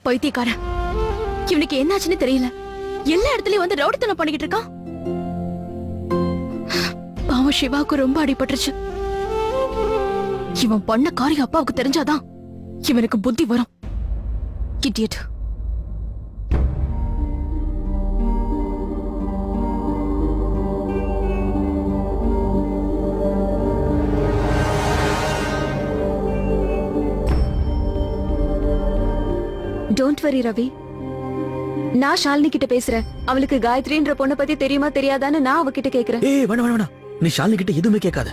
பைத்தியக்காரன். இவனுக்கு என்னாச்சுன்னு தெரியல. எல்லா இடத்துலயும் வந்து ரவுடித்தனம் பண்ணிக்கிட்டு இருக்கான். பாவம் சிவாவுக்கு ரொம்ப அடிபட்டுருச்சு. இவன் பண்ண காரியம் அப்பாவுக்கு தெரிஞ்சாதான் இவனுக்கு புத்தி வரும். இடியட். டோன்ட் வரி ரவி, நான் ஷாலினி கிட்ட பேசுறேன். அவளுக்கு காயத்ரின்ற பொண்ணை பத்தி தெரியுமா தெரியாதான்னு நான் அவகிட்ட கேக்குறேன். ஏய் வேணாம், நீ ஷாலினி கிட்ட எதுவுமே கேட்காத.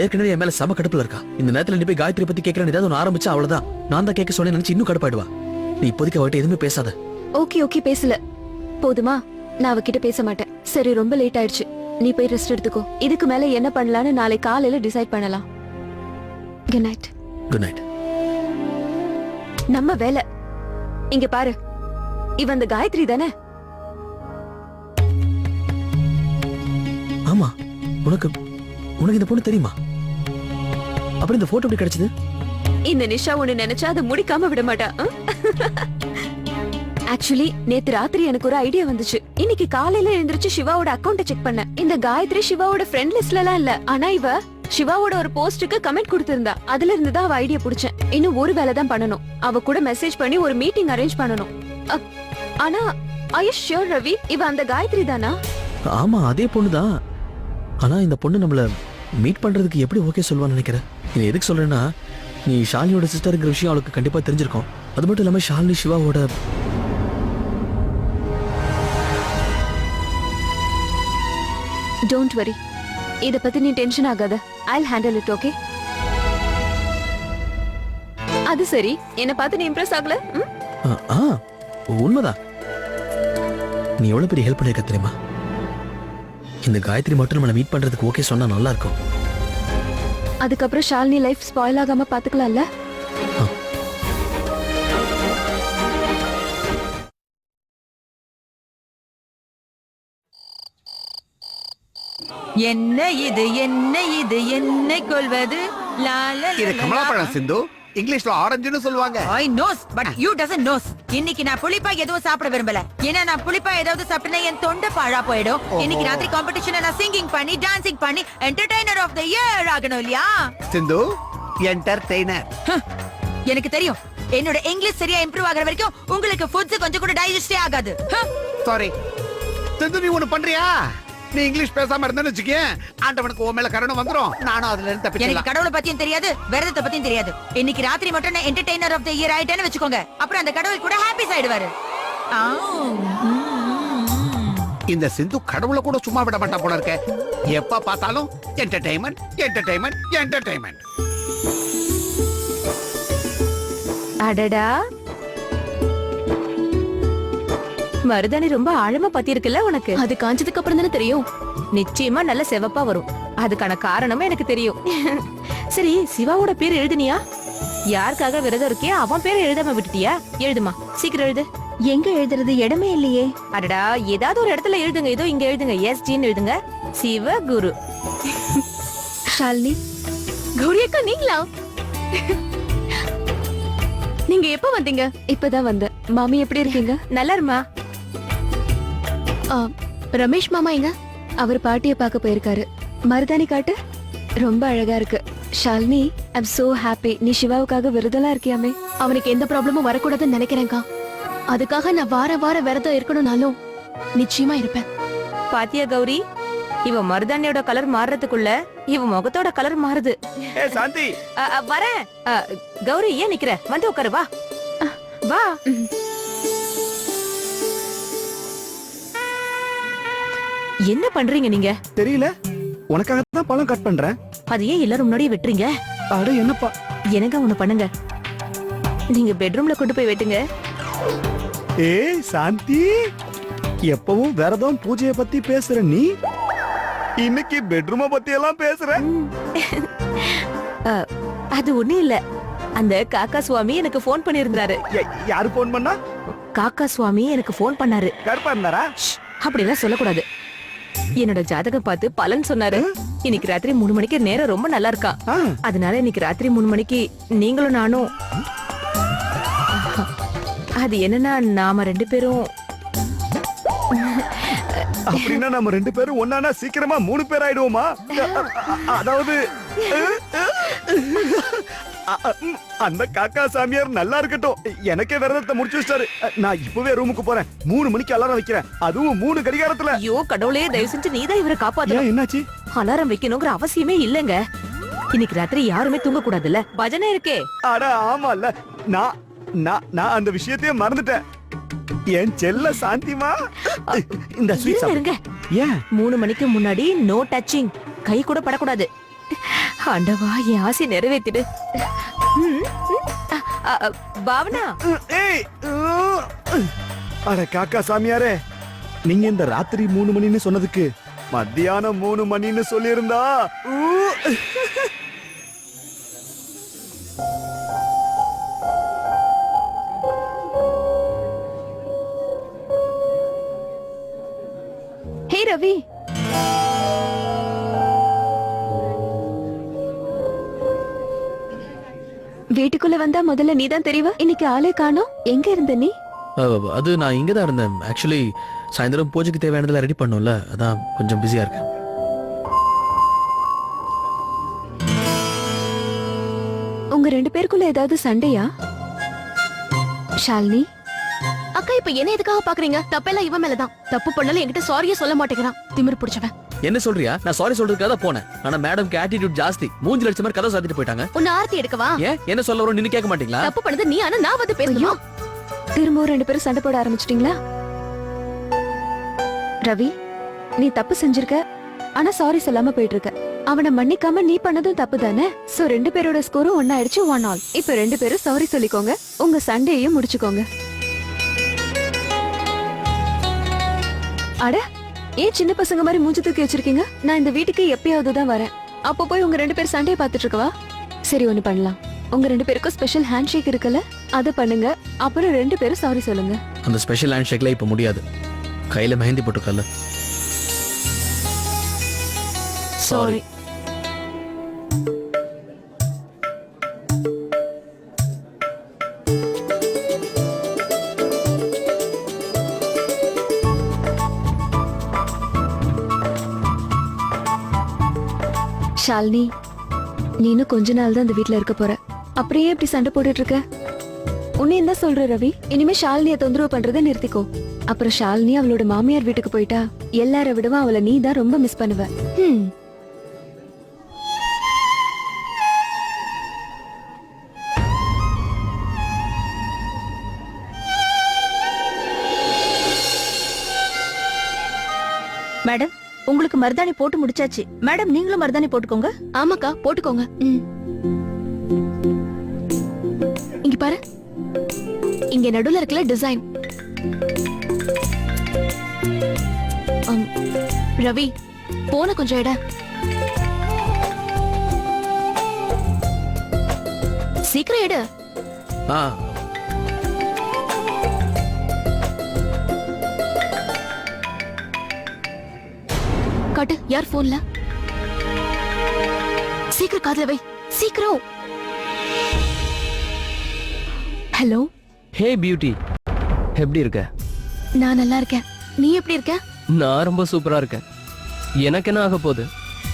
ஏற்கனவே என் மேல சம கடுப்புல இருக்கா. இந்த நேரத்துல நீ போய் காயத்ரி பத்தி கேட்கறேன்னு ஏதாவது ஒன்று ஆரம்பிச்சா அவ்வளவுதான். நான் தான் கேட்க சொன்னேன் நினைச்சு இன்னும் கடுப்பாயிடுவா. நீ இப்போதைக்கு அவட்ட எதுவுமே பேசாத. ஓகே பேசல போதுமா? நான் அவகிட்ட பேச மாட்டேன். சரி, ரொம்ப லேட் ஆயிடுச்சு. நீ போய் ரெஸ்ட் எடுத்துக்கோ. இதுக்கு மேல என்ன பண்ணலாம்னு நாளை காலையில டிசைட் பண்ணலாம். Good night. Good night. நம்ம வேலை இங்க பாரு. இவன் அந்த காயத்ரி தானே? ஆமா. உனக்கு இந்த பொண்ணு தெரியுமா? அப்படி இந்த போட்டோ எப்படி கிடைச்சது? இந்த நிஷா ஒண்ணு நினைச்சா அதை முடிக்காம விட மாட்டா. ஆக்சுவலி நேத்து ராத்திரி எனக்கு ஒரு ஐடியா வந்துச்சு. இன்னைக்கு காலையில எழுந்திருச்சு சிவாவோட அக்கௌண்ட செக் பண்ண. இந்த காயத்ரி சிவாவோட ஃப்ரெண்ட் லிஸ்ட்ல எல்லாம் இல்ல. ஆனா இவ சிவாவோட ஒரு போஸ்டுக்கு கமெண்ட் கொடுத்திருந்தா. அதுல இருந்து தான் அவ ஐடியா புடிச்சேன். இன்னும் ஒரு வேலை தான் பண்ணணும். அவ கூட மெசேஜ் பண்ணி ஒரு மீட்டிங் அரேஞ்ச் பண்ணணும். ஆனா are you sure ரவி, இவ அந்த காயத்ரி தானா? ஆமா, அதே பொண்ணுதான். ஆனா இந்த பொண்ணு நம்மள மீட் பண்றதுக்கு எப்படி ஓகே சொல்லுவான்னு நினைக்கிறேன். நீ எதுக்கு சொல்றேன்னா, நீ ஷாலினியோட சிஸ்டர்ங்கிற விஷயம் அவளுக்கு கண்டிப்பா தெரிஞ்சிருக்கும். அது மட்டும் இல்லாம ஷாலினி சிவாவோட டோன்ட் வரி, இத பத்தி நீ டென்ஷன் ஆகாத. I'll handle it, okay? அது சரி, என்ன பார்த்து நீ இம்ப்ரெஸ் ஆகல? உண்மைதான். நீ எவ்வளவு பெரிய ஹெல்ப் பண்ணிருக்க தெரியுமா? இந்த காயத்ரி மட்டும் நம்மள மீட் பண்றதுக்கு ஓகே சொன்னா நல்லா இருக்கும். அதுக்கப்புறம் ஷாலினி லைஃப் ஸ்பாயில் ஆகாம பாத்துக்கலாம்ல? என்ன இது என்னை கொல்வது? இது கமலாபழம் சிந்து. இங்கிலீஷ்ல ஆரஞ்சுன்னு சொல்லுவாங்க. I knows but you doesn't knows. இன்னைக்கு நான் புளிப்பா எதுவும் சாப்பிட விரும்பல. ஏன்னா நான் புளிப்பா ஏதாவது சாப்பிட்டா என் தொண்டை பாழா போயிடும். இன்னைக்கு ராத்திரி காம்படிஷன்ல நான் சிங்கிங் பண்ணி டான்சிங் பண்ணி என்டர்டெய்னர் ஆஃப் தி இயர் ஆகணும் இல்லையா? சிந்து என்டர்டெய்னர். எனக்கு தெரியும். என்னோட இங்கிலீஷ் சரியா இம்ப்ரூவ் ஆகுற வரைக்கும் உங்களுக்கு ஃபுட்ஸ் கொஞ்சம் கூட டைஜஸ்டே ஆகாது. சாரி சிந்து, நீ ஒண்ணு பண்றியா? நீ இங்கிலீஷ் பேசாம இருந்தேன்னு வச்சுக்கேன், ஆண்டவனுக்கு உன் மேல கருணை வந்துரும். நானும் அதுல இருந்து தப்பிச்சிடலாம். எனக்கு கடவுளை பத்தியும் தெரியாது, விரதத்தை பத்தியும் தெரியாது. இன்னைக்கு ராத்திரி மட்டும் நான் என்டர்டெய்னர் ஆஃப் தி இயர் ஆயிட்டேன்னு வச்சுக்கோங்க. அப்புறம் அந்த கடவுள் கூட ஹாப்பி ஆயிடுவாரு. இந்த சிந்து கடவுளை கூட சும்மா விட மாட்டா போல இருக்க. எப்ப பார்த்தாலும் என்டர்டெயின்மெண்ட் என்டர்டெயின்மெண்ட் என்டர்டெயின்மெண்ட். அடடா, மருதாணி ரொம்ப ஆழமா பத்தி இருக்குல்ல உனக்கு? அது காஞ்சதுக்கு அப்புறம் தானே தெரியும். நிச்சயமா நல்ல செவப்பா வரும். அதுக்கான காரணமும் எனக்கு தெரியும். சரி, சிவாவோட பேர் எழுதுனியா? யாருக்காக விரதம் இருக்கியா அவன் பேரை எழுதாம விட்டுட்டியா? எழுதுமா, சீக்கிரம் எழுது. எங்க எழுதுறது? இடமே இல்லையே. அடடா, ஏதாவது ஒரு இடத்துல எழுதுங்க. இதோ இங்க எழுதுங்க. எஸ்ஜின்னு எழுதுங்க. சிவகுரு. ஷாலினி. கௌரி அக்கா, நீங்களா? நீங்க எப்ப வந்தீங்க? இப்பதான் வந்த. மாமி எப்படி இருக்கீங்க? நல்லா இருமா. ரமேஷ் மாமா எங்க? அவர் பாட்டிய பார்க்க போயிருக்காரு. மருதாணி காட்டு. ரொம்ப அழகா இருக்கு. Shalini, I'm so happy. நீ சிவாவுக்காக விரதம்லாம் இருக்கியாமே? அவனுக்கு எந்த ப்ராப்ளமும் வரக்கூடாதுன்னு நினைக்கிறேன்க்கா. அதுக்காக நான் வார விரதம் இருக்கணும்னாலும் நிச்சயமா இருப்பேன். பாத்தியா கௌரி, இவ மருதாணியோட கலர் மாறுறதுக்குள்ள இவ முகத்தோட கலர் மாறுது. சாந்தி வரேன். கௌரி, ஏன் நிக்கிற? வந்து உட்காரு. வா வா. என்ன பண்றீங்க நீங்க? தெரியல, உனக்காக தான் பழம் கட் பண்றேன். அது ஏன் எல்லாரும் முன்னாடியே வெட்டுறீங்க? அட என்னப்பா, எனக்கு ஒண்ணு பண்ணுங்க. நீங்க பெட்ரூம்ல கொண்டு போய் வெட்டுங்க. ஏய் சாந்தி, எப்பவும் விரதம் பூஜைய பத்தி பேசுற நீ இன்னைக்கு பெட்ரூம பத்தி எல்லாம் பேசுற. அது ஒண்ணு இல்ல. அந்த காக்கா சுவாமி எனக்கு போன் பண்ணிருந்தாரு. யாரு போன் பண்ணா? காக்கா சுவாமி எனக்கு போன் பண்ணாரு. கருப்பா இருந்தாரா? அப்படி எல்லாம் சொல்லக்கூடாது. என்னோட ஜாதகம் பார்த்து பலன் சொன்னாரு. இன்னைக்கு ராத்திரி 3 மணிக்கு நேரம் ரொம்ப நல்லா இருக்கா. அதனால இன்னைக்கு ராத்திரி 3 மணிக்கு நீங்களும் நானும் அது என்னன்னா நாம 2 பேரும் அப்படின்னா நம்ம 2 பேரும் ஒண்ணானா சீக்கிரமா 3 பேர் ஆயிடுவோமா? அதாவது அந்த காக்கா சாமியார் நல்லா இருக்கட்டும், எனக்கே விரதத்தை முடிச்சு வச்சிட்டாரு. நான் இப்பவே ரூமுக்கு போறேன். 3 மணிக்கு அலாரம் வைக்கிறேன், அதுவும் 3 கடிகாரத்துல. ஐயோ கடவுளே, தயவு செஞ்சு நீதான் இவரை காப்பாத்தணும். ஏன் என்னாச்சு? அலாரம் வைக்கணுங்கிற அவசியமே இல்லங்க. இன்னைக்கு ராத்திரி யாருமே தூங்க கூடாதுல்ல, பஜனை இருக்கே. அட ஆமால, நான் நான் நான் அந்த விஷயத்தையே மறந்துட்டேன். என் செல்ல சாந்திமா, இந்த ஸ்வீட் இருங்க. ஏன் 3 மணிக்கு முன்னாடி நோ டச்சிங், கை கூட படக்கூடாது. ஆண்டவா, என் ஆசை நிறைவேத்திடு. பாவனா, ஏய், அட காக்கா சாமியாரே, நீங்க இந்த ராத்திரி 3 மணின்னு சொன்னதுக்கு மத்தியானம் 3 மணின்னு சொல்லியிருந்தா ஹே ரவி, வீட்டுக்குள்ள வந்தா முதல்ல நீதான் தெரியவ. இன்னைக்கு ஆளே காணோம். எங்க இருந்த நீ? அது நான் இங்க தான் இருந்தேன். ஆக்சுவலி சாயந்தரம் பூஜைக்கு தேவையானதெல்லாம் ரெடி பண்ணோம்ல, அதான் கொஞ்சம் பிஸியா இருக்கேன். உங்க 2 பேருக்குள்ள ஏதாவது சண்டையா? ஷாலினி அக்கா, இப்ப என்ன எதுக்காக பாக்குறீங்க? தப்பெல்லாம் இவன் மேலதான். தப்பு பண்ணல என்கிட்ட சாரியே சொல்ல மாட்டேங்கிறான், திமிரு பிடிச்சவன். என்ன சொல்றியா? நான் சாரி சொல்றதுக்காக தான் போனேன். ஆனா மேடம்க்கு ஆட்டிடியூட் ஜாஸ்தி. மூஞ்சில அடிச்ச மாதிரி கதை சாத்திட்டு போயிட்டாங்க. உன்னை ஆர்த்தி எடுக்கவா? ஏன் என்ன சொல்ல வரோம் நீங்க கேட்க மாட்டீங்களா? தப்பு பண்ணது நீ, ஆனா நான் வந்து பேசணுமா? திரும்பவும் 2 பேரும் சண்டை போட ஆரம்பிச்சிட்டீங்களா? ரவி, நீ தப்பு செஞ்சிருக்க, ஆனா சாரி சொல்லாம போயிட்டு இருக்க. அவனை மன்னிக்காம நீ பண்ணதும் தப்பு தானே. சோ 2 பேரோட ஸ்கோரும் ஒன்னாயிடுச்சு, 1 ஆல். இப்ப 2 பேரும் சாரி சொல்லிக்கோங்க, உங்க சண்டையையும் முடிச்சுக்கோங்க. அட, ஏன் சின்ன பசங்க மாதிரி மூஞ்சி தூக்கி வச்சிருக்கீங்க? நான் இந்த வீட்டுக்கு எப்பயாவது தான் வரேன். அப்ப போய் உங்க 2 பேர் சண்டையை பார்த்துட்டு இருக்கவா? சரி, ஒண்ணு பண்ணலாம். உங்க 2 பேருக்கும் ஸ்பெஷல் ஹேண்ட் ஷேக் இருக்குல்ல, அதை பண்ணுங்க. அப்புறம் 2 பேரும் சாரி சொல்லுங்க. அந்த ஸ்பெஷல் ஹேண்ட் ஷேக்ல இப்ப முடியாது. கையில மெஹந்தி போட்டுக்கல. சாரி. ஷாலினி, நீனும் கொஞ்ச நாள் தான் இந்த வீட்ல இருக்க போற. அப்படியே இப்படி சண்டை போட்டுட்டு இருக்க? உன்னை என்ன சொல்ற ரவி? இனிமே ஷாலினியை தொந்தரவு பண்றதை நிறுத்திக்கோ. அப்புறம் ஷாலினி அவளோட மாமியார் வீட்டுக்கு போயிட்டா எல்லார விடவும் அவளை நீ தான் ரொம்ப மிஸ் பண்ணுவ. மேடம், உங்களுக்கு மருதாணி போட்டு முடிச்சாச்சு. மேடம், நீங்களும் மருதாணி போட்டுக்கோங்க. ஆமாக்கா, போட்டுக்கோங்க. இங்க பாரு, இங்க நடுவுல இருக்கல டிசைன். ரவி, போன கொஞ்சம் இட. சீக்கிரம் எடு. காட்டு, யார் போன்ல? சீக்கிரம் காதுல வை, சீக்கிரம். ஹலோ. ஹே பியூட்டி, எப்படி இருக்க? நான் நல்லா இருக்கேன். நீ எப்படி இருக்க? நான் ரொம்ப சூப்பரா இருக்கேன். எனக்கு என்ன ஆக போகுது?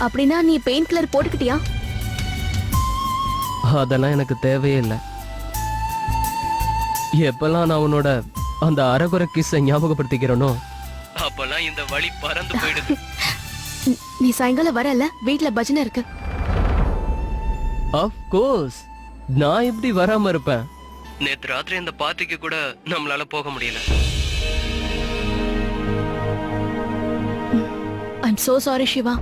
அப்படின்னா நீ பெயிண்ட் கலர் போட்டுக்கிட்டியா? அதெல்லாம் எனக்கு தேவையே இல்லை. எப்பெல்லாம் நான் உன்னோட அந்த அரைகுறை கிஸ்ஸை ஞாபகப்படுத்திக்கிறனோ அப்பெல்லாம் இந்த வழி பறந்து போயிடுது. நீ சாயங்காலம் வரல, வீட்ல பஜனை இருக்கு. ஆஃப் கோர்ஸ், நான் எப்படி வராம இருப்பேன்? நேத்து ராத்திரி இந்த பார்ட்டிக்கு கூட நம்மளால போக முடியல. I'm so sorry Shiva.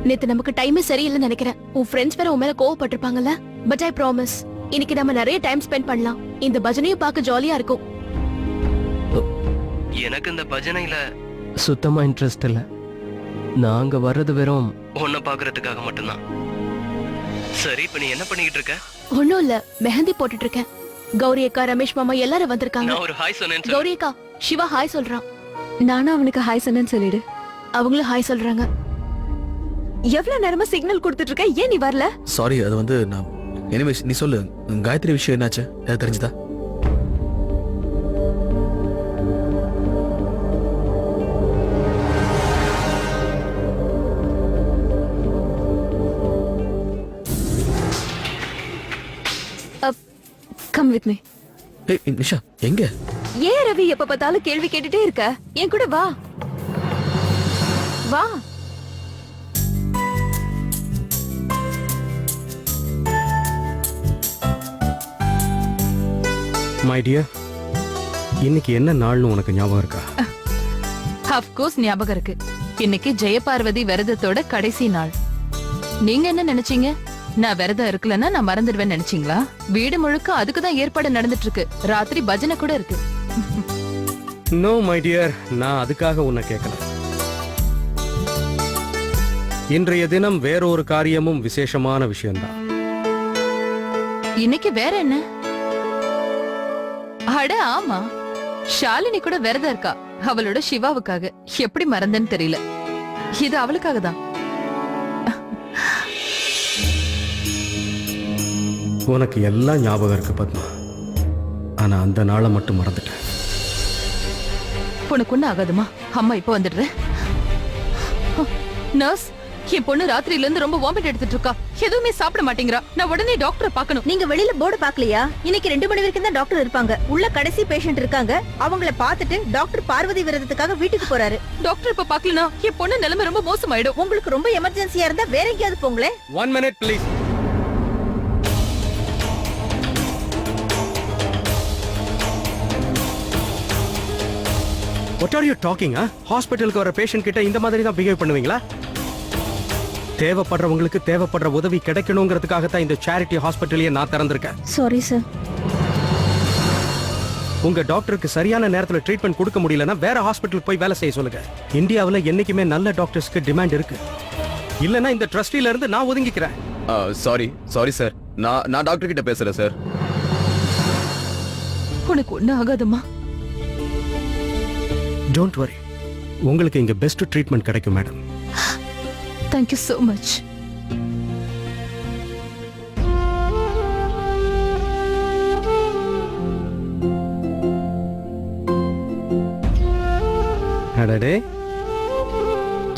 நேத்து நமக்கு டைமே சரியில்லைன்னு நினைக்கிறேன். உன் ஃப்ரெண்ட்ஸ் வேற உன் மேல கோவப்பட்டிருப்பாங்கல்ல. பட் ஐ ப்ராமிஸ், இன்னைக்கு நம்ம நிறைய டைம் ஸ்பெண்ட் பண்ணலாம். இந்த பஜனையும் பார்க்க ஜாலியா இருக்கும். எனக்கு இந்த பஜனையில சுத்தமா இன்ட்ரெஸ்ட் இல்ல. நாங்க வர்றது வெறும் உன்னை பாக்குறதுக்காக மட்டும்தான். சரி, இப்ப நீ என்ன பண்ணிக்கிட்டு இருக்க? ஒண்ணும் இல்ல, மெஹந்தி போட்டுட்டு இருக்கேன். கௌரி அக்கா, ரமேஷ் மாமா எல்லாரும் வந்திருக்காங்க. நான் ஒரு ஹாய் சொன்னேன். கௌரி அக்கா, சிவா ஹாய் சொல்றான். நானும் அவனுக்கு ஹாய் சொன்னேன்னு சொல்லிடு. அவங்களும் ஹாய் சொல்றாங்க. எவ்வளவு நேரமா சிக்னல் கொடுத்துட்டு இருக்க, ஏன் நீ வரல? சாரி, அது வந்து நான் எனிவேஸ் நீ சொல்லு. காயத்ரி விஷயம் என்னாச்சு? ஏதாவது தெரிஞ்சுதா? Come with me. ஏய் நிஷா எங்க? ஏன் ரவி எப்ப பார்த்தாலும் கேள்வி கேட்டுட்டே இருக்க? என் கூட வா. வா. மை டியர், இன்னைக்கு என்ன நாள்னு உனக்கு ஞாபகம் இருக்கா? அப்கோர்ஸ் ஞாபகம் இருக்கு. இன்னைக்கு ஜெயபார்வதி விரதத்தோட கடைசி நாள். நீங்க என்ன நினைச்சீங்க? நான் விரதம் இருக்கலன்னா நான் மறந்துடுவேன்னு நினைச்சீங்களா? வீடு முழுக்க அதுக்கு தான் ஏற்பாடு நடந்துட்டு இருக்கு. ராத்திரி பஜனை கூட இருக்கு. நோ மை டியர், நான் அதுக்காக உன்னை கேட்கல. இன்றைய தினம் வேறொரு காரியமும் விசேஷமான விஷயம்தான். இன்னைக்கு வேற என்ன? அட ஆமா, ஷாலினி கூட விரதம் இருக்கா. அவளோட சிவாவுக்காக. எப்படி மறந்தேன்னு தெரியல. இது அவளுக்காக தான். உனக்கு எல்லாம் ஞாபகம் இருக்கு பத்மா, ஆனா அந்த நாளை மட்டும் மறந்துட்டேன். உனக்கு ஒண்ணு ஆகாதுமா. அம்மா இப்ப வந்துடுறேன். நர்ஸ், என் பொண்ணு ராத்திரியில இருந்து ரொம்ப வாமிட் எடுத்துட்டு இருக்கா. எதுவுமே சாப்பிட மாட்டேங்கிறா. நான் உடனே டாக்டரை பார்க்கணும். நீங்க வெளியில போர்டு பாக்கலையா? இன்னைக்கு 2 மணி வரைக்கும் தான் டாக்டர் இருப்பாங்க. உள்ள கடைசி பேஷண்ட் இருக்காங்க. அவங்கள பார்த்துட்டு டாக்டர் பார்வதி விரதத்துக்காக வீட்டுக்கு போறாரு. டாக்டர் இப்ப பாக்கலனா என் பொண்ணு நிலைமை ரொம்ப மோசமாயிடும். உங்களுக்கு ரொம்ப எமர்ஜென்சியா இருந்தா வேற எங்கேயாவது போங்களே. 1 minute please. What are you talking? ஹாஸ்பிட்டலுக்கு வர பேஷண்ட் கிட்ட இந்த மாதிரி தான் பிஹேவ் பண்ணுவீங்களா? தேவைப்படுறவங்களுக்கு தேவைப்படுற உதவி கிடைக்கணுங்கிறதுக்காக தான் இந்த சேரிட்டி ஹாஸ்பிட்டலையே நான் திறந்திருக்கேன். Sorry sir. உங்க டாக்டருக்கு சரியான நேரத்துல ட்ரீட்மெண்ட் கொடுக்க முடியலன்னா வேற ஹாஸ்பிட்டலுக்கு போய் வேலை செய்ய சொல்லுங்க. இந்தியாவுல என்னைக்குமே நல்ல டாக்டர்ஸ்க்கு டிமாண்ட் இருக்கு. இல்லனா இந்த ட்ரஸ்டில இருந்து நான் ஒதுங்கிக்கிறேன். சாரி சார், நான் டாக்டர் கிட்ட பேசுறேன் சார். உனக்கு ஒண்ணு ஆகாதுமா. டோன்ட் வரி, உங்களுக்கு இங்க பெஸ்ட் ட்ரீட்மெண்ட் கிடைக்கும் மேடம். Thank you so much. அடடே,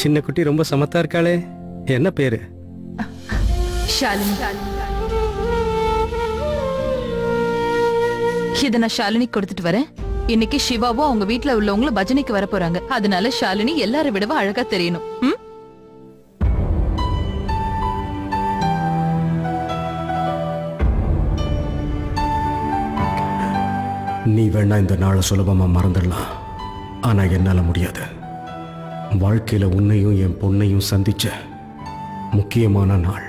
சின்ன குட்டி ரொம்ப சமத்தா இருக்காளே. என்ன பேரு? ஷாலினி. இத நான் ஷாலினி கொடுத்துட்டு வரேன். இன்னைக்கு சிவாவும் அவங்க வீட்ல உள்ளவங்களும் பஜனைக்கு வர போறாங்க. அதனால ஷாலினி எல்லாரும் விடவும் அழகா தெரியணும். நீ வேணா இந்த நாளை சுலபமா மறந்துடலாம், ஆனா என்னால முடியாது. வாழ்க்கையில உன்னையும் என் பொண்ணையும் சந்திச்ச முக்கியமான நாள்.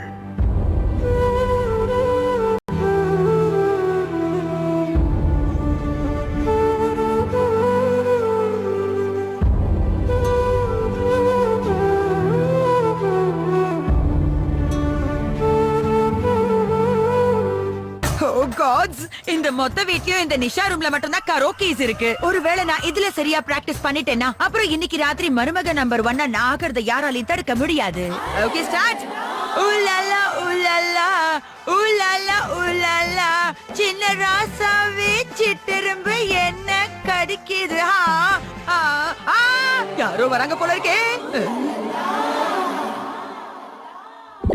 இந்த மொத்த வீட்லயும் இந்த நிஷா ரூம்ல மட்டும் தான் கரோக்கீஸ் இருக்கு. ஒருவேளை நான் இதுல சரியா பிராக்டிஸ் பண்ணிட்டேன்னா அப்புறம் இன்னைக்கு ராத்திரி மருமக நம்பர் 1 நான் ஆகிறத யாராலையும் தடுக்க முடியாது. Okay start. உலலா உலலா உலலா உலலா சின்ன ராசாவே சிட்டெரும்பு என்ன கடிக்குது. யாரோ வராங்க போல இருக்கே.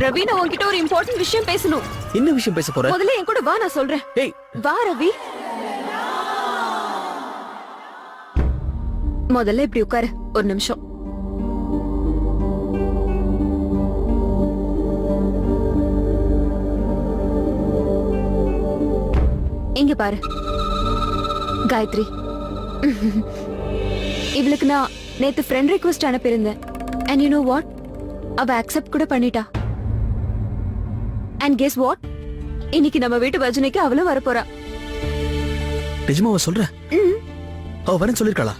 ரவி, நான் உன்கிட்ட ஒரு இம்பார்ட்டன்ட் விஷயம் பேசணும். என்ன விஷயம் பேச போற? முதல்ல என் கூட வா, நான் சொல்றேன். ஏய் வா ரவி. முதல்ல இப்படி உட்காரு ஒரு நிமிஷம். இங்க பாரு காயத்ரி, இவளுக்கு நான் நேத்து ஃப்ரெண்ட் ரிக்வெஸ்ட் அனுப்பியிருந்தேன். and you know what, அவ அக்செப்ட் கூட பண்ணிட்டா. and guess what, இன்னைக்கு நம்ம வீட்டு பஜனைக்கு அவளும் வர போறா. நிஜமாவா சொல்ற? அவ வரேன்னு சொல்லிருக்காளா?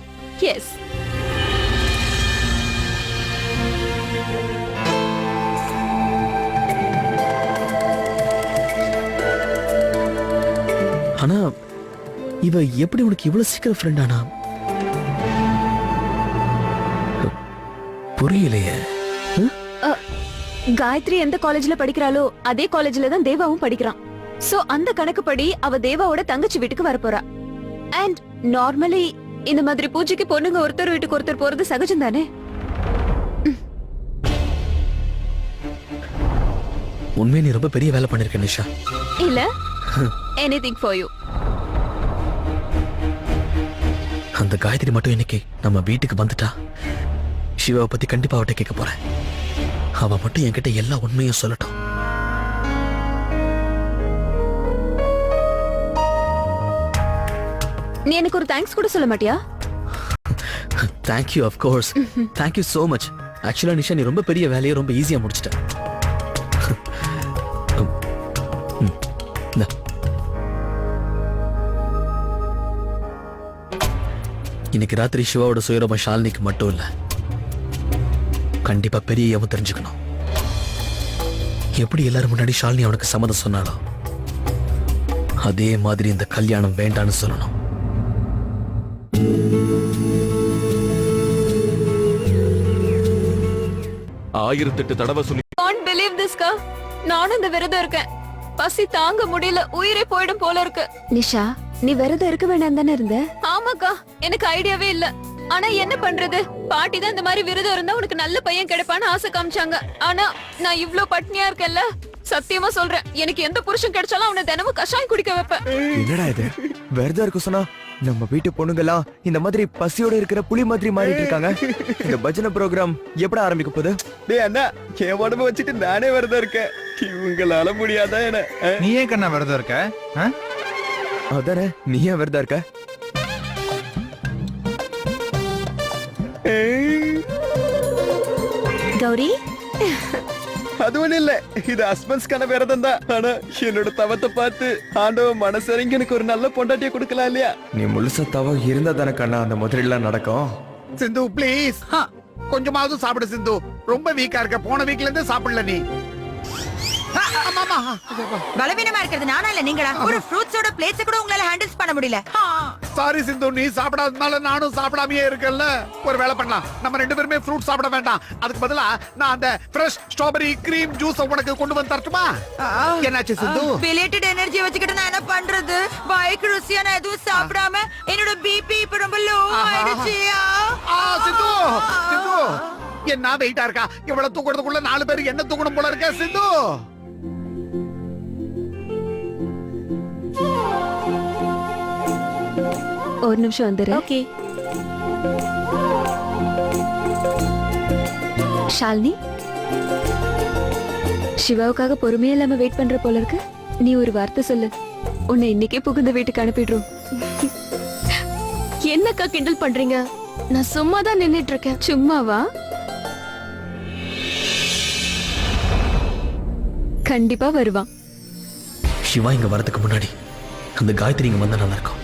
எஸ். ஆனா இவ எப்படி உனக்கு இவ்வளவு சீக்கிரம் ஃப்ரெண்ட் ஆனா? புரியலையே. காயத்ரி எந்த காலேஜ்ல படிக்கிறாளோ அதே காலேஜ்ல தான் தேவாவும் படிக்கிறான். சோ அந்த கணக்குப்படி அவ தேவாவோட தங்கச்சி வீட்டுக்கு வர போறா. அண்ட் நார்மலி இந்த மாதிரி பூஜைக்கு பொண்ணுங்க ஒருத்தர் வீட்டுக்கு ஒருத்தர் போறது சகஜம் தானே? உண்மையை நீ ரொம்ப பெரிய வேலை பண்ணிருக்க நிஷா. இல்ல எனிதிங் ஃபார் யூ. அந்த காயத்ரி மட்டும் இன்னைக்கு நம்ம வீட்டுக்கு வந்துட்டா சிவாவை பத்தி கண்டிப்பா அவட்ட கேட்க போறேன். அவ மட்டும் என்கிட்ட எல்லா உண்மையும் சொல்லட்டும். நீ எனக்கு ஒரு தேங்க்ஸ் கூட சொல்ல மாட்டியா? Thank you, of course. Thank you so much. ஆக்சுவலா நிஷா, நீ ரொம்ப பெரிய வேலையை ரொம்ப ஈஸியா முடிச்சிட்ட. இந்தா. இன்னைக்கு ராத்திரி சிவாவோட சுயரூபம் ஷாலினிக்கு மட்டும் இல்ல, கண்டிப்பா பெரியவும் தெரிஞ்சுக்கணும். எப்படி எல்லாரும் முன்னாடி ஷாலினி அவனுக்கு சம்மதம் சொன்னாலோ அதே மாதிரி இந்த கல்யாணம் வேண்டான்னு சொல்லணும். ஆயிரத்தெட்டு தடவை சொல்லி Can't believe this கா. நானும் இந்த விரதம் இருக்கேன். பசி தாங்க முடியல, உயிரே போயிடும் போல இருக்கு. நிஷா, நீ விரதம் இருக்க வேண்டாம் தானே இருந்த? ஆமாக்கா, எனக்கு ஐடியாவே இல்ல. ஆனா என்ன பண்றது, பாட்டி தான் இந்த மாதிரி விரதம் இருந்தா உனக்கு நல்ல பையன் கிடைப்பான்னு ஆசை காமிச்சாங்க. ஆனா நான் இவ்ளோ பட்னியா இருக்கேன்ல, சத்தியமா சொல்றேன், எனக்கு எந்த புருஷன் கிடைச்சாலும் அவனை தினமும் கஷாயம் குடிக்க வைப்பேன். என்னடா இது, விரதம் இருக்க சொன்னா நம்ம வீட்டு பொண்ணுங்கெல்லாம் இந்த மாதிரி பசியோட இருக்கிற புலி மாதிரி மாறிட்டு இருக்காங்க. இந்த பஜனை ப்ரோக்ராம் எப்படி ஆரம்பிக்க போகுது? டேய் அண்ணா, என் உடம்பு வச்சுட்டு நானே விரதம் இருக்கேன். இவங்களால முடியாதா என்ன? நீ ஏன் கண்ணா விரதம் இருக்க? அதானே, நீ ஏன் விரதம் இருக்க? கௌரி, அது ஒண்ணும் இல்ல, இது ஹஸ்பண்ட்ஸ்க்கான விரதம் தான். ஆனா என்னோட தவத்தை பார்த்து ஆண்டவன் மனசரிங்க எனக்கு ஒரு நல்ல பொண்டாட்டியை கொடுக்கலாம் இல்லையா? நீ முழுசா தவம் இருந்தா தானே கண்ணா அந்த முதலெல்லாம் நடக்கும். சிந்து ப்ளீஸ், கொஞ்சமாவது சாப்பிடு சிந்து. ரொம்ப வீக்கா இருக்க, போன வீக்ல இருந்து சாப்பிடல நீ. பலவீனமா இருக்கிறது நானா இல்ல நீங்களா? ஒரு ஃப்ரூட்ஸோட பிளேட்ஸ் கூட உங்களால ஹேண்டில்ஸ் பண்ண முடியல. சாரி சிந்து, நீ சாப்பிடாதனால நானும் சாப்பிடாமயே இருக்கேன்ல. ஒரு வேலை பண்ணலாம், நம்ம ரெண்டு பேருமே ஃப்ரூட் சாப்பிட வேண்டாம். அதுக்கு பதிலா நான் அந்த ஃப்ரெஷ் ஸ்ட்ராபெரி கிரீம் ஜூஸ் உனக்கு கொண்டு வந்து தரட்டுமா? என்னாச்சு சிந்து? பிலேட்டட் எனர்ஜி வச்சுக்கிட்டு நான் என்ன பண்றது? பைக் ருசியா நான் எதுவும் சாப்பிடாம என்னோட பிபி இப்ப ரொம்ப லோ ஆயிடுச்சு. சிந்து, சிந்து என்ன வெயிட்டா இருக்கா? இவ்வளவு தூக்குறதுக்குள்ள 4 பேர் என்ன தூக்கணும் போல இருக்க சிந்து. ஒரு நிமிஷம் வந்துரு. ஓகே. ஷாலினி, சிவாவுக்காக பொறுமையா இல்லாம வெயிட் பண்ற போல இருக்கு. நீ ஒரு வார்த்தை சொல்லு, உன்னை இன்னைக்கே புகுந்த வீட்டுக்கு அனுப்பிடுறோம். என்னக்கா கிண்டல் பண்றீங்க? நான் சும்மா தான் நின்னுட்டு இருக்கேன். சும்மாவா? கண்டிப்பா வருவான். சிவா இங்க வரதுக்கு முன்னாடி அந்த காயத்ரி இங்க வந்தா நல்லா இருக்கும்.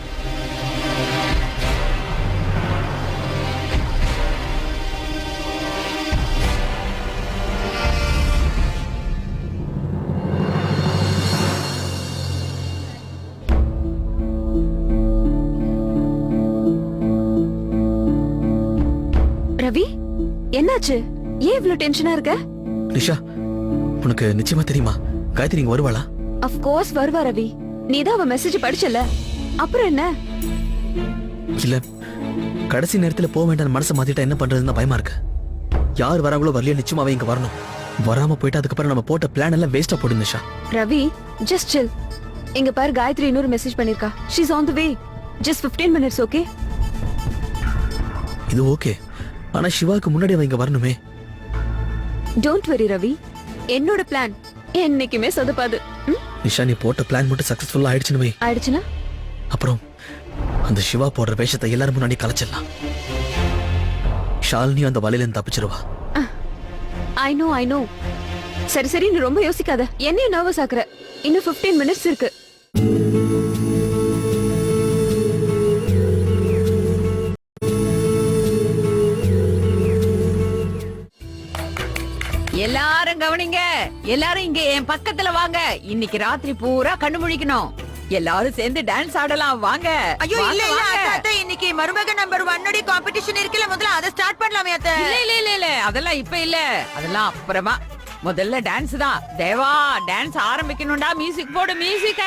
ரவி, என்னாச்சு? ஏன் இவ்ளோ டென்ஷனா இருக்க? நிஷா, உனக்கு நிச்சயமா தெரியுமா காயத்ரி இங்க வருவாளா? ஆஃப் கோர்ஸ் வருவா ரவி. நீ தான் அவ மெசேஜ் படிச்சல, அப்புறம் என்ன? இல்ல, கடைசி நேரத்துல போக வேண்டாம் மனசை மாத்திட்டா என்ன பண்றதுன்னு பயமா இருக்கு. யார் வராங்களோ வரலையோ நிச்சயமா அவ இங்க வரணும். வராம போயிட்டு அதுக்கப்புறம் நம்ம போட்ட பிளான் எல்லாம் வேஸ்டா போடும் நிஷா. Ravi, just chill. இங்க பாரு, காயத்ரி இன்னொரு மெசேஜ் பண்ணிருக்கா. She is on the way. Just 15 minutes, okay? இது ஓகே, ஆனா சிவாக்கு முன்னாடி அவ இங்க வரணுமே. டோன்ட் வரி ரவி, என்னோட பிளான் என்னைக்குமே சொதப்பாது. நிஷா, நீ போட்ட பிளான் மட்டும் சக்சஸ்ஃபுல்லா ஆயிடுச்சுன்னு வை. ஆயிடுச்சுனா அப்புறம் அந்த சிவா போடுற வேஷத்தை எல்லாரும் முன்னாடி கலைச்சிடலாம். ஷாலினி அந்த வலையில இருந்து தப்பிச்சிருவா. I know. சரி சரி, நீ ரொம்ப யோசிக்காத. என்னையும் நர்வஸ் ஆக்குற. இன்னும் 15 minutes இருக்கு. எல்லாரும் கவனிங்க, எல்லாரும் இங்க என் பக்கத்துல வாங்க. இன்னைக்கு ராத்திரி பூரா கண்ணு முழிக்கணும். எல்லாரும் சேர்ந்து டான்ஸ் ஆடலாம் வாங்க. ஐயோ இல்ல இல்ல அத்தை, இன்னைக்கு மருமக நம்பர் 1 காம்படிஷன் இருக்குல, முதல்ல அத ஸ்டார்ட் பண்ணலாமே அத்தை. இல்ல அதெல்லாம் இப்ப இல்ல, அதெல்லாம் அப்புறமா. முதல்ல டான்ஸ் தான். தேவா, டான்ஸ் ஆரம்பிக்கணும்டா. மியூசிக் போடு, மியூசிக்க.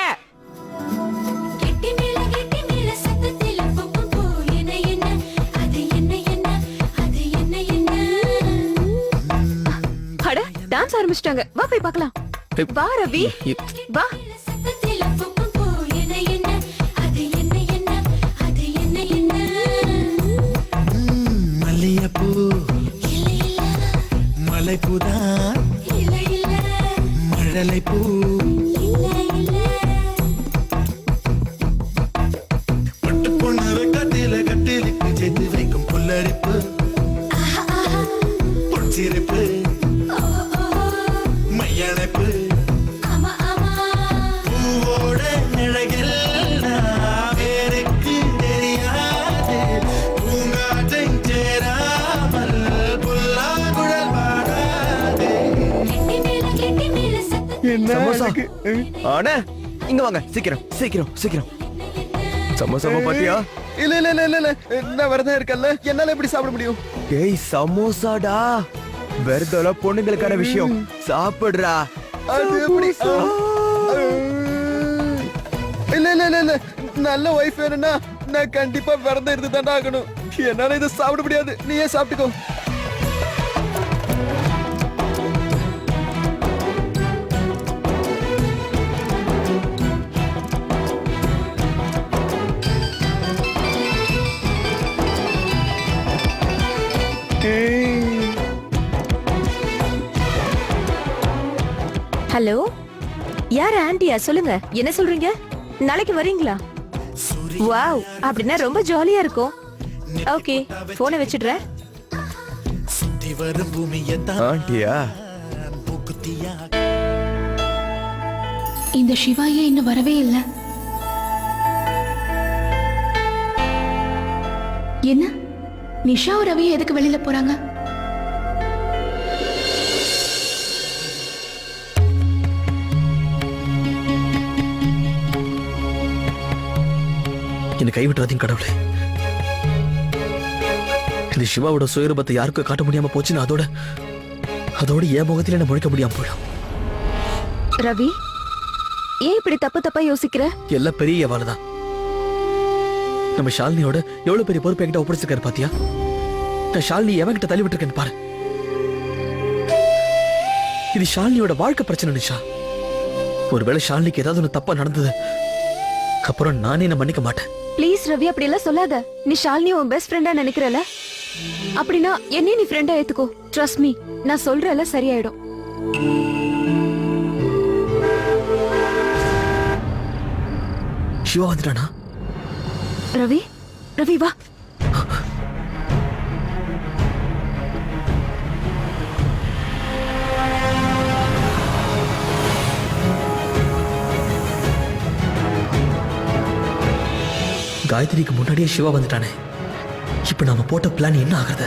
அட, டான்ஸ் ஆரம்பிச்சிட்டாங்க. வா போய் பார்க்கலாம். வா ரவி, வா. மலைப்புதான் மழலை பூ பட்டு பொண்ணு கட்டிலுக்கு சேர்த்து வைக்கும் புல்லரிப்பு பொற்சிரிப்பு மையணைப்பு பூவோட நிழகில் வேருக்கு தெரியாது பூங்காற்றை சேராமல் புல்லாங்குழல் பாடாது. சமோசா அண்ணே இங்க வாங்க சீக்கிரம் சீக்கிரம் சீக்கிரம் சமோசாவை பாத்தியா இல்ல இல்ல இல்ல இல்ல நான் விரதம் இருக்கல்ல என்னால எப்படி சாப்பிட முடியும் டேய் சமோசாடா வெறுதல பொண்ணுங்களுக்கான விஷயம் சாப்பிடுறா அது எப்படி இல்ல இல்ல இல்ல இல்ல நல்ல ஒய்ஃப் வேணும்னா நான் கண்டிப்பா விரதம் இருந்து தானே ஆகணும் என்னால இதை சாப்பிட முடியாது நீயே சாப்பிட்டுக்கோ ஹலோ யார் ஆண்டியா சொல்லுங்க என்ன சொல்றீங்க நாளைக்கு வரீங்களா வாவ் அப்படின்னா ரொம்ப ஜாலியா இருக்கும் ஓகே போனை வச்சிடுறேன் சுத்தி வரும் பூமியத்தான் ஆண்டியா பூக்குத்தியா இந்த சிவாயே இன்னும் வரவே இல்லை. என்ன நிஷாவும் ரவியும் எதுக்கு வெளியில போறாங்க? என்னை கைவிட்டுறாதீங்க கடவுளே. இந்த சிவாவோட சுயரூபத்தை யாருக்கும் காட்ட முடியாம போச்சுன்னா அதோட என் முகத்தில் என்ன முழிக்க முடியாம போயிடும். ரவி ஏன் இப்படி தப்பு தப்பா யோசிக்கிற? எல்லாம் பெரிய ஏவாளுதான். நம்ம ஷாலினியோட எவ்வளவு பெரிய பொறுப்பு என்கிட்ட ஒப்படைச்சிருக்காரு பாத்தியா? நான் ஷாலினி எவன்கிட்ட தள்ளி விட்டுருக்கேன்னு பாரு. இது ஷாலினியோட வாழ்க்கை பிரச்சனை நிஷா. ஒருவேளை ஷாலினிக்கு ஏதாவது ஒன்று தப்பா நடந்தது அப்புறம் நானே என்ன மன்னிக்க மாட்டேன். ப்ளீஸ் ரவி அப்படி எல்லாம் சொல்லாத. நீ ஷாலினி உன் பெஸ்ட் ஃப்ரெண்டா நினைக்கிறல, அப்படின்னா என்னையும் நீ ஃப்ரெண்டா ஏத்துக்கோ. ட்ரஸ்ட் மீ, நான் சொல்றல சரியாயிடும். சிவா வந்துட்டானா? ரவி ரவி வா. காயத்ரிக்கு முன்னாடியே சிவா வந்துட்டானே. இப்ப நாம போட்ட பிளான் என்ன ஆகுறது?